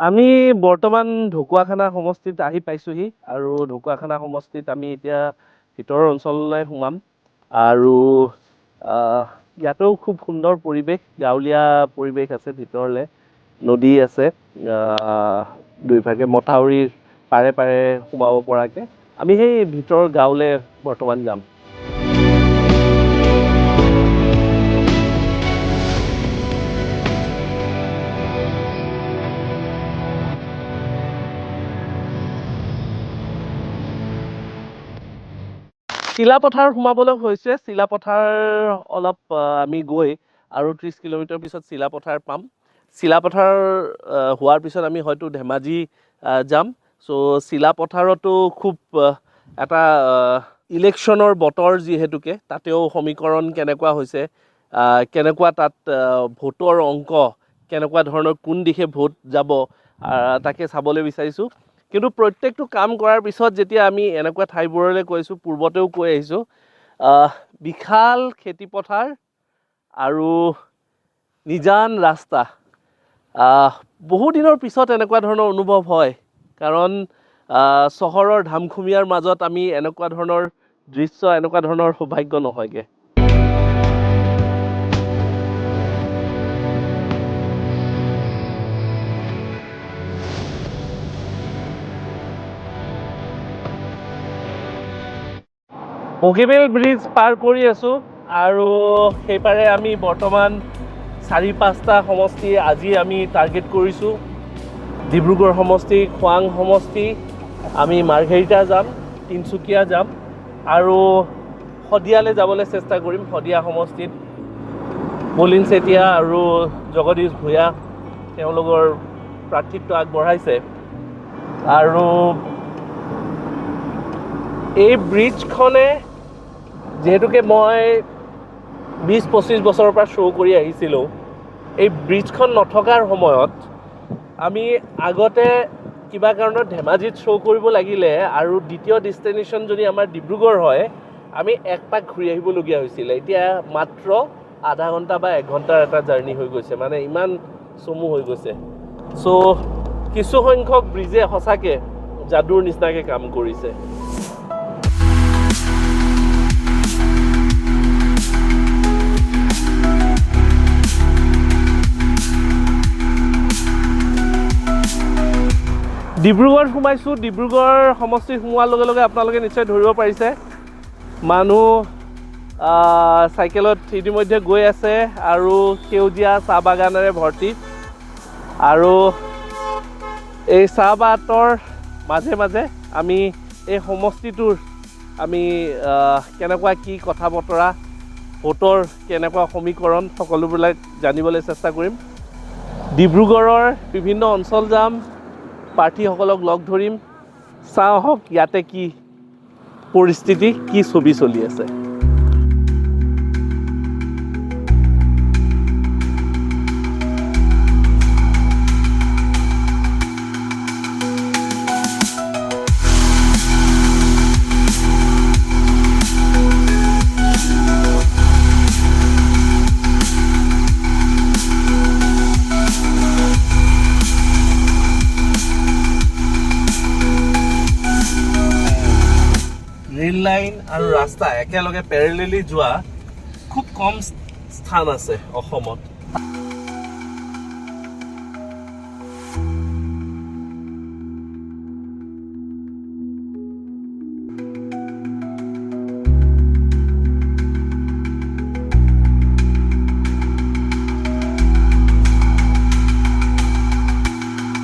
আমি বৰ্তমান ঢকুৱাখানা সমষ্টিত আহি পাইছোহি আৰু ঢকুৱাখানা সমষ্টিত আমি এতিয়া ভিতৰৰ অঞ্চললৈ সোমাম আৰু ইয়াতো খুব সুন্দৰ পৰিৱেশ, গাঁৱলীয়া পৰিৱেশ আছে। ভিতৰলৈ নদী আছে, দুইভাগে মথাউৰিৰ পাৰে পাৰে সোমাব পৰাকে। আমি সেই ভিতৰৰ গাঁৱলৈ বৰ্তমান যাম। চিলাপথাৰ সোমাবলৈ হৈছে। চিলাপথাৰ অলপ আমি গৈ আৰু 30 কিলোমিটাৰ পিছত চিলাপথাৰ পাম। চিলাপথাৰ হোৱাৰ পিছত আমি হয়তো ধেমাজি যাম। চ' চিলাপথাৰতো খুব এটা ইলেকশ্যনৰ বতৰ যিহেতুকে তাতেও সমীকৰণ কেনেকুৱা হৈছে, কেনেকুৱা তাত ভোটৰ অংক কেনেকুৱা ধৰণৰ, কোন দিশে ভোট যাব, তাকে চাবলৈ বিচাৰিছোঁ। কিন্তু প্ৰত্যেকটো কাম কৰাৰ পিছত যেতিয়া আমি এনেকুৱা ঠাইবোৰলৈ গৈছোঁ, পূৰ্বতেও কৈ আহিছোঁ, বিশাল খেতিপথাৰ আৰু নিজান ৰাস্তা, বহু দিনৰ পিছত এনেকুৱা ধৰণৰ অনুভৱ হয়। কাৰণ চহৰৰ ধামখুমীয়াৰ মাজত আমি এনেকুৱা ধৰণৰ দৃশ্য, এনেকুৱা ধৰণৰ সৌভাগ্য নহয়গে। বগীবিল ব্ৰিজ পাৰ কৰি আছোঁ আৰু সেইপাৰে আমি বৰ্তমান 4-5টা সমষ্টি আজি আমি টাৰ্গেট কৰিছোঁ। ডিব্ৰুগড় সমষ্টি, খোৱাং সমষ্টি, আমি মাৰ্ঘেৰিটা যাম, তিনিচুকীয়া যাম আৰু শদিয়ালৈ যাবলৈ চেষ্টা কৰিম। শদিয়া সমষ্টিত মলিন চেতিয়া আৰু জগদীশ ভূঞা তেওঁলোকৰ প্ৰাৰ্থিত্ব আগবঢ়াইছে। আৰু এই ব্ৰিজখনে যিহেতুকে মই 20-25 বছৰৰ পৰা শ্ব' কৰি আহিছিলোঁ, এই ব্ৰিজখন নথকাৰ সময়ত আমি আগতে কিবা কাৰণত ধেমাজিত শ্ব' কৰিব লাগিলে আৰু দ্বিতীয় ডেষ্টিনেশ্যন যদি আমাৰ ডিব্ৰুগড় হয়, আমি এক পাক ঘূৰি আহিবলগীয়া হৈছিলে। এতিয়া মাত্ৰ আধা ঘণ্টা বা 1 ঘণ্টাৰ এটা জাৰ্ণি হৈ গৈছে, মানে ইমান চমু হৈ গৈছে। চ' কিছু সংখ্যক ব্ৰিজে সঁচাকৈ যাদুৰ নিচিনাকৈ কাম কৰিছে। ডিব্ৰুগড়ত সোমাইছোঁ। ডিব্ৰুগড় সমষ্টিত সোমোৱাৰ লগে লগে আপোনালোকে নিশ্চয় ধৰিব পাৰিছে, মানুহ চাইকেলত ইতিমধ্যে গৈ আছে আৰু সেউজীয়া চাহ বাগানেৰে ভৰ্তি। আৰু এই চাহপাতৰ মাজে মাজে আমি এই সমষ্টিটোৰ আমি কেনেকুৱা কি কথা বতৰা, ভোটৰ কেনেকুৱা সমীকৰণ, সকলোবিলাক জানিবলৈ চেষ্টা কৰিম। ডিব্ৰুগড়ৰ বিভিন্ন অঞ্চল যাম, প্ৰাৰ্থীসকলক লগ ধৰিম, চাওঁ হওক ইয়াতে কি পৰিস্থিতি, কি ছবি চলি আছে। ৰেল লাইন আৰু ৰাস্তা একেলগে পেৰেলেলি যোৱা খুব কম স্থান আছে অসমত।